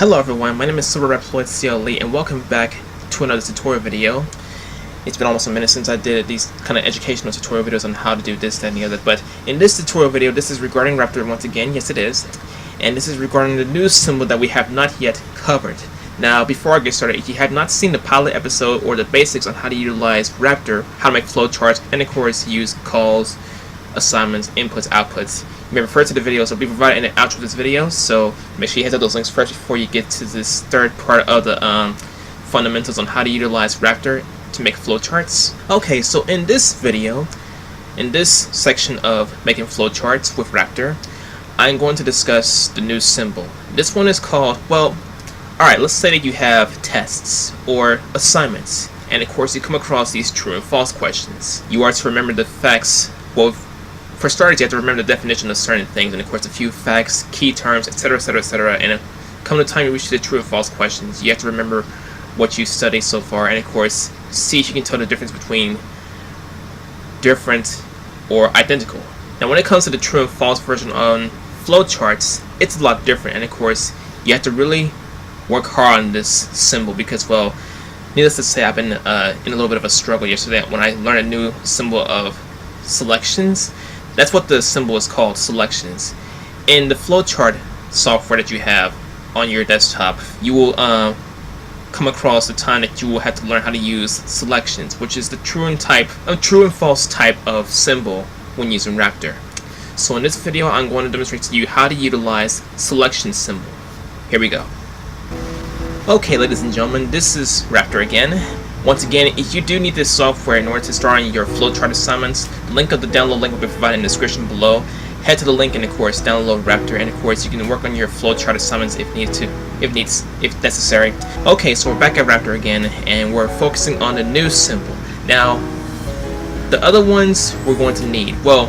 Hello everyone, my name is Raptor and welcome back to another tutorial video. It's been almost a minute since I did these kind of educational tutorial videos on how to do this, that, and the other, but in this tutorial video, this is regarding Raptor once again. Yes, it is. And this is regarding the new symbol that we have not yet covered. Now, before I get started, if you have not seen the pilot episode or the basics on how to utilize Raptor, how to make flowcharts, and of course use calls, assignments, inputs, outputs, you may refer to the videos that will be provided in the outro of this video, so make sure you head to those links first before you get to this third part of the fundamentals on how to utilize Raptor to make flowcharts. Okay, so in this video, in this section of making flowcharts with Raptor, I'm going to discuss the new symbol. This one is called, well, alright, let's say that you have tests or assignments, and of course you come across these true and false questions. You are to remember the facts. Well, for starters, you have to remember the definition of certain things, and of course a few facts, key terms, etc, etc, etc, and come the time you reach the true and false questions, you have to remember what you studied so far, and of course see if you can tell the difference between different or identical. Now when it comes to the true and false version on flowcharts, it's a lot different, and of course you have to really work hard on this symbol because, well, needless to say, I've been in a little bit of a struggle yesterday when I learned a new symbol of selections. That's what the symbol is called, selections. In the flowchart software that you have on your desktop, you will come across the time that you will have to learn how to use selections, which is the true and false type of symbol when using Raptor. So in this video, I'm going to demonstrate to you how to utilize selection symbol. Here we go. Okay, ladies and gentlemen, this is Raptor again. Once again, if you do need this software in order to start on your flowchart assignments, the link of the download link will be provided in the description below. Head to the link and of course download Raptor, and of course you can work on your flowchart assignments if necessary. Okay, so we're back at Raptor again, and we're focusing on the new symbol. Now, the other ones we're going to need. Well,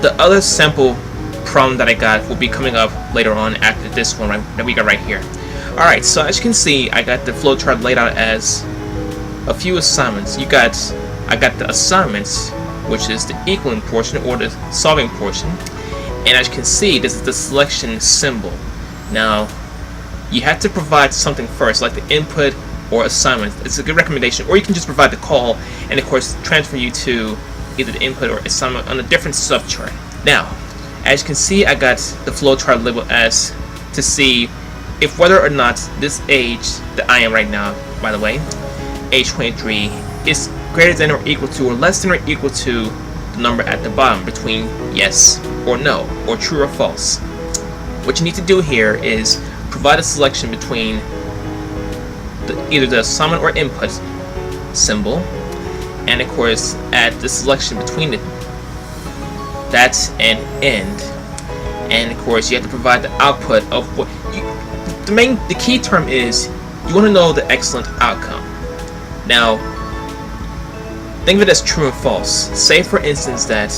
the other sample problem that I got will be coming up later on after this one that we got right here. Alright, so as you can see, I got the flowchart laid out as a few assignments. I got the assignments, which is the equaling portion or the solving portion, and as you can see, this is the selection symbol. Now, you have to provide something first, like the input or assignment. It's a good recommendation, or you can just provide the call, and of course transfer you to either the input or assignment on a different subchart. Now, as you can see, I got the flowchart labeled as to see if whether or not this age that I am right now, by the way, age 23, is greater than or equal to or less than or equal to the number at the bottom between yes or no, or true or false. What you need to do here is provide a selection between either the assignment or input symbol, and of course add the selection between it. That's an end, and of course you have to provide the output of what the key term is you want to know the excellent outcome. Now, think of it as true and false. Say for instance that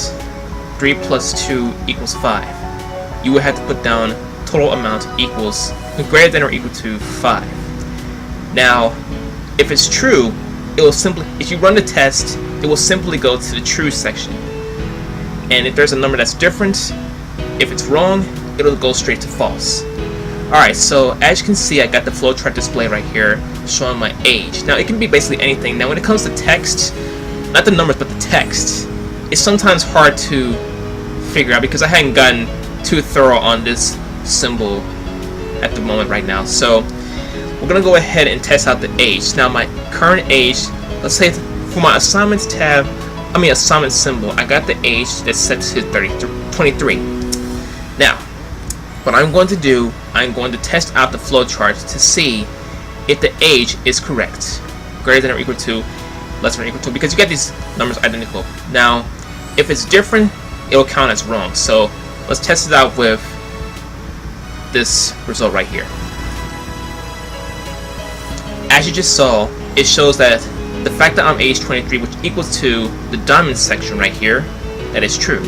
3 plus 2 equals 5. You would have to put down total amount equals greater than or equal to 5. Now, if it's true, it will simply, if you run the test, it will simply go to the true section. And if there's a number that's different, if it's wrong, it'll go straight to false. Alright, so as you can see, I got the flowchart display right here showing my age. Now, it can be basically anything. Now, when it comes to text, not the numbers, but the text, it's sometimes hard to figure out because I hadn't gotten too thorough on this symbol at the moment right now. So, we're going to go ahead and test out the age. Now, my current age, let's say for my assignments tab, assignment symbol, I got the age that's set to 23. Now, what I'm going to do, I'm going to test out the flowchart to see if the age is correct, greater than or equal to, less than or equal to, because you get these numbers identical. Now, if it's different, it will count as wrong. So let's test it out with this result right here. As you just saw, it shows that the fact that I'm age 23, which equals to the diamond section right here, that is true.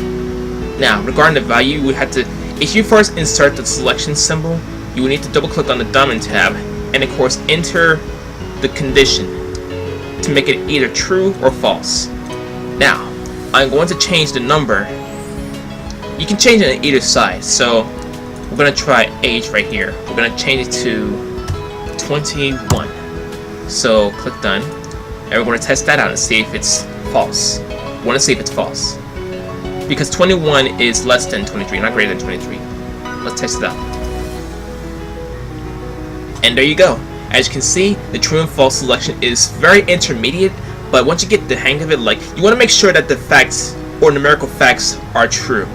Now, regarding the value, we had to, if you first insert the selection symbol, you will need to double click on the diamond tab and of course enter the condition to make it either true or false. Now, I'm going to change the number. You can change it on either side, so we're going to try age right here. We're going to change it to 21. So click done, and we're going to test that out and see if it's false. We want to see if it's false, because 21 is less than 23, not greater than 23. Let's test it out. And there you go. As you can see, the true and false selection is very intermediate, but once you get the hang of it, like, you want to make sure that the facts or numerical facts are true.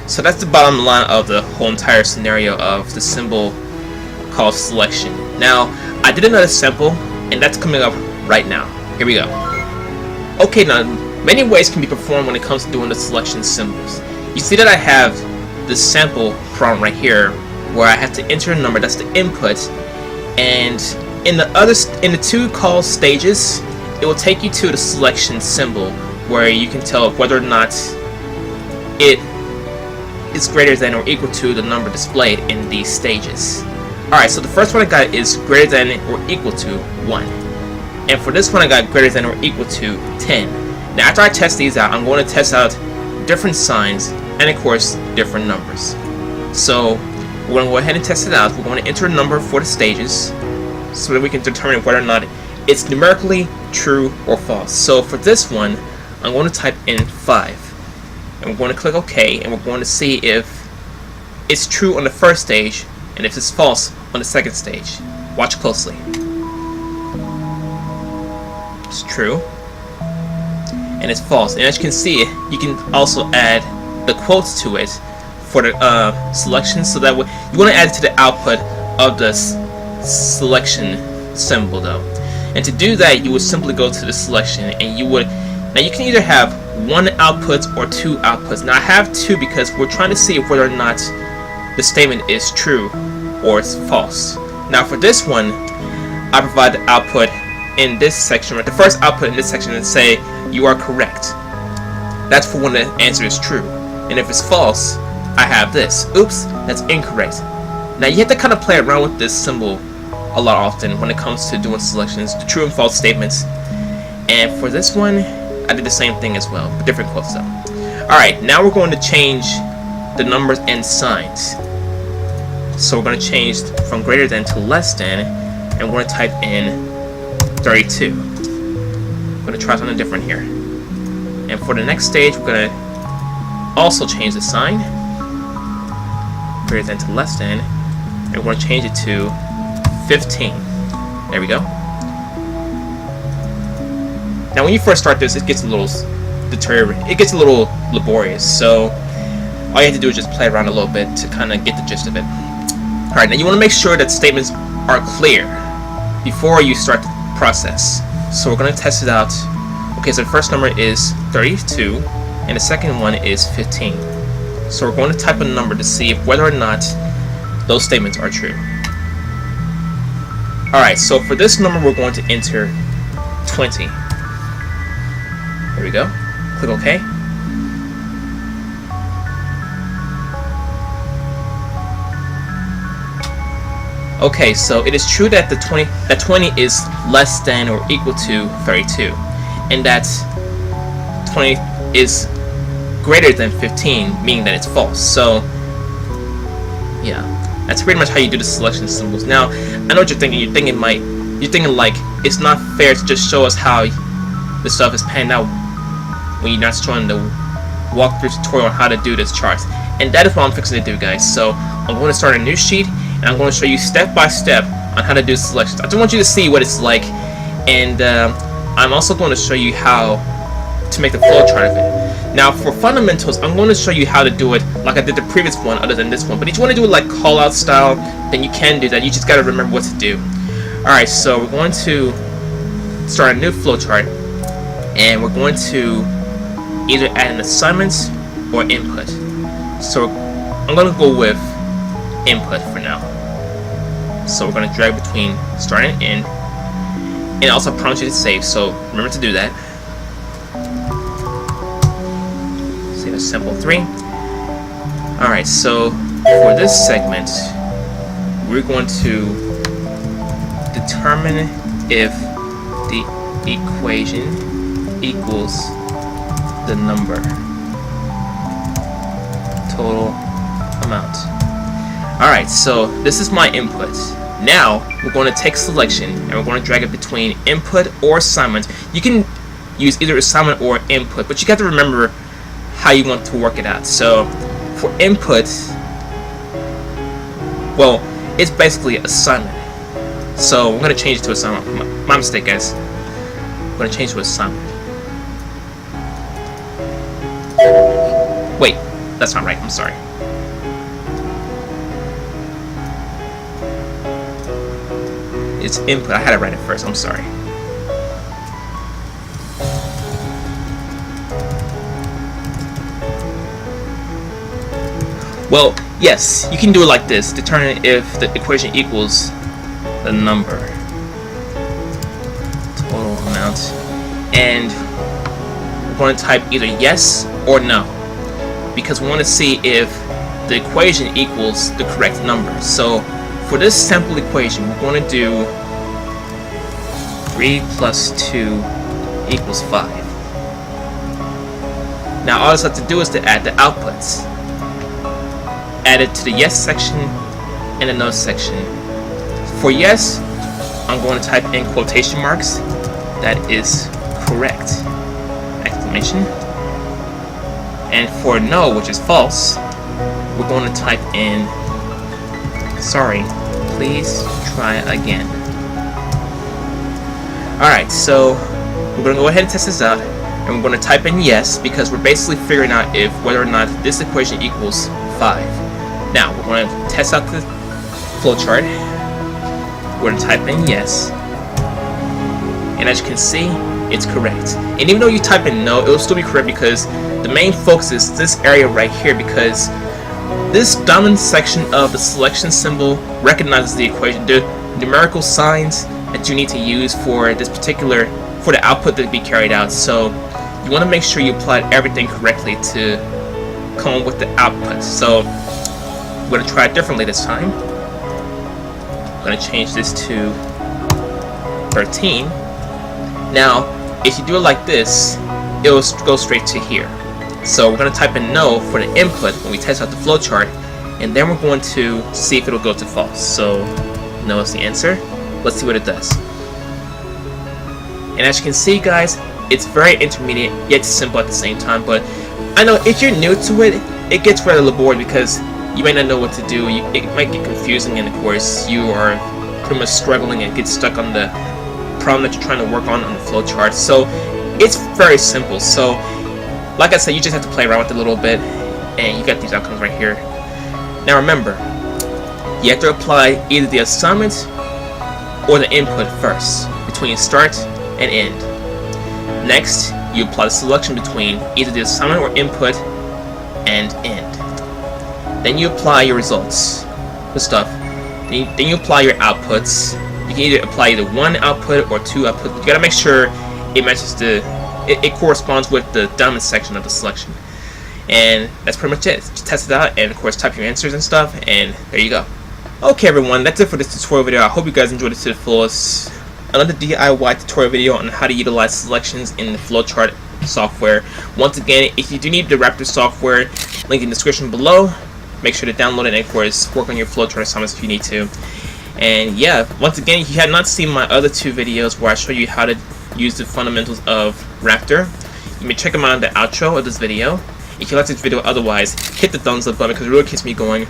So that's the bottom line of the whole entire scenario of the symbol called selection. Now, I did another sample, and that's coming up right now. Here we go. Okay, now many ways can be performed when it comes to doing the selection symbols. You see that I have this sample problem right here, where I have to enter a number, that's the input, and in the two call stages, it will take you to the selection symbol, where you can tell whether or not it is greater than or equal to the number displayed in these stages. Alright, so the first one I got is greater than or equal to 1. And for this one I got greater than or equal to 10. Now after I test these out, I'm going to test out different signs and of course different numbers. So we're going to go ahead and test it out. We're going to enter a number for the stages so that we can determine whether or not it's numerically true or false. So for this one, I'm going to type in 5. And we're going to click OK, and we're going to see if it's true on the first stage and if it's false on the second stage. Watch closely. It's true. And it's false. And as you can see, you can also add the quotes to it for the selection, so that you want to add it to the output of the selection symbol though. And to do that, you would simply go to the selection, and you would, now you can either have one output or two outputs. Now I have two because we're trying to see whether or not the statement is true or it's false. Now for this one, I provide the output in this section, right? The first output in this section, and say you are correct. That's for when the answer is true. And if it's false, I have this. Oops, that's incorrect. Now you have to kind of play around with this symbol a lot often when it comes to doing selections, the true and false statements. And for this one, I did the same thing as well, but different quotes though. Alright, now we're going to change the numbers and signs. So we're going to change from greater than to less than, and we're going to type in 32. I'm going to try something different here. And for the next stage, we're going to also change the sign, greater than to less than, and we're going to change it to 15. There we go. Now when you first start this, it gets a little it gets a little laborious, so all you have to do is just play around a little bit to kind of get the gist of it. Alright, now you want to make sure that statements are clear before you start the process. So we're going to test it out. Okay, so the first number is 32, and the second one is 15. So we're going to type a number to see whether or not those statements are true. Alright, so for this number we're going to enter 20. There we go. Click OK. Okay, so it is true that 20 is less than or equal to 32, and that 20 is greater than 15, meaning that it's false. So yeah, that's pretty much how you do the selection symbols. Now I know what you're thinking. You're thinking like it's not fair to just show us how the stuff is panned out when you're not showing the walkthrough tutorial on how to do this charts. And that is what I'm fixing to do, guys. So I'm going to start a new sheet, and I'm going to show you step by step on how to do selections. I just want you to see what it's like, and I'm also going to show you how to make the flowchart of it. Now for fundamentals, I'm going to show you how to do it like I did the previous one, other than this one. But if you want to do it like call out style, then you can do that. You just got to remember what to do. Alright, so we're going to start a new flowchart, and we're going to either add an assignment or input. So I'm going to go with input for now. So we're going to drag between start and end, and it also prompts you to save, so remember to do that. Save as sample 3. Alright, so for this segment, we're going to determine if the equation equals the number total amount. Alright, so this is my input. Now we're going to take selection and we're going to drag it between input or assignment. You can use either assignment or input, but you got to remember how you want to work it out. So for input, well, it's basically assignment. So we're going to change it to assignment. My mistake, guys. I'm going to change it to assignment. Wait, that's not right. I'm sorry. It's input. I had it right at first. I'm sorry. Well, yes, you can do it like this. Determine if the equation equals the number, total amount, and we're going to type either yes or no, because we want to see if the equation equals the correct number. So for this sample equation, we're going to do 3 plus 2 equals 5. Now all I have to do is to add the outputs. Add it to the yes section and the no section. For yes, I'm going to type in quotation marks. That is correct! Exclamation. And for no, which is false, we're going to type in sorry, please try again. Alright, so we're going to go ahead and test this out, and we're going to type in yes, because we're basically figuring out if whether or not this equation equals 5. Now, we're going to test out the flowchart. We're going to type in yes, and as you can see, it's correct. And even though you type in no, it will still be correct, because the main focus is this area right here, because this dominant section of the selection symbol recognizes the equation, the numerical signs that you need to use for this particular, for the output to be carried out. So you want to make sure you applied everything correctly to come up with the output. So I'm going to try it differently this time. I'm going to change this to 13. Now, if you do it like this, it will go straight to here. So we're going to type in no for the input when we test out the flowchart, and then we're going to see if it'll go to false. So no is the answer. Let's see what it does. And as you can see, guys, it's very intermediate yet simple at the same time. But I know if you're new to it, it gets rather laborious because you may not know what to do. It might get confusing, and of course you are pretty much struggling and get stuck on the problem that you're trying to work on the flowchart. So it's very simple. So like I said, you just have to play around with it a little bit, and you got these outcomes right here. Now remember, you have to apply either the assignment or the input first, between start and end. Next, you apply the selection between either the assignment or input and end. Then you apply your results, the stuff. Then you apply your outputs. You can either apply either one output or two outputs. You gotta make sure it matches it corresponds with the dominant section of the selection. And that's pretty much it. Just test it out, and of course type your answers and stuff, and there you go. Okay everyone, that's it for this tutorial video. I hope you guys enjoyed it to the fullest. Another DIY tutorial video on how to utilize selections in the flowchart software. Once again, if you do need the Raptor software, link in the description below. Make sure to download it and of course work on your flowchart assignments if you need to. And yeah, once again, if you have not seen my other two videos where I show you how to use the fundamentals of Raptor, you may check them out in the outro of this video. If you like this video otherwise, hit the thumbs up button because it really keeps me going.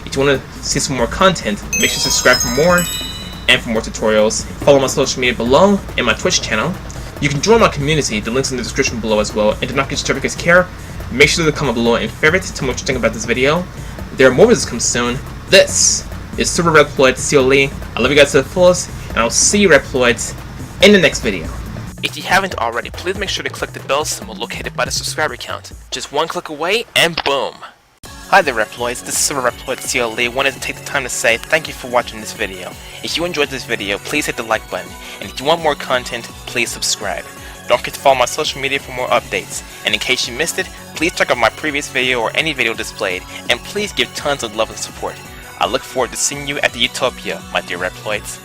If you want to see some more content, make sure to subscribe for more and for more tutorials. Follow my social media below and my Twitch channel. You can join my community, the link's in the description below as well. And do not get certificates care. Make sure to comment below and favorite to tell me what you think about this video. There are more videos coming soon. This is Super Reploid COLE. I love you guys to the fullest, and I'll see you Reploids in the next video. If you haven't already, please make sure to click the bell symbol located by the subscriber count. Just one click away, and boom! Hi there Reploids, this is Super Reploid COLE. Wanted to take the time to say thank you for watching this video. If you enjoyed this video, please hit the like button, and if you want more content, please subscribe. Don't forget to follow my social media for more updates, and in case you missed it, please check out my previous video or any video displayed, and please give tons of love and support. I look forward to seeing you at the Utopia, my dear Reploids.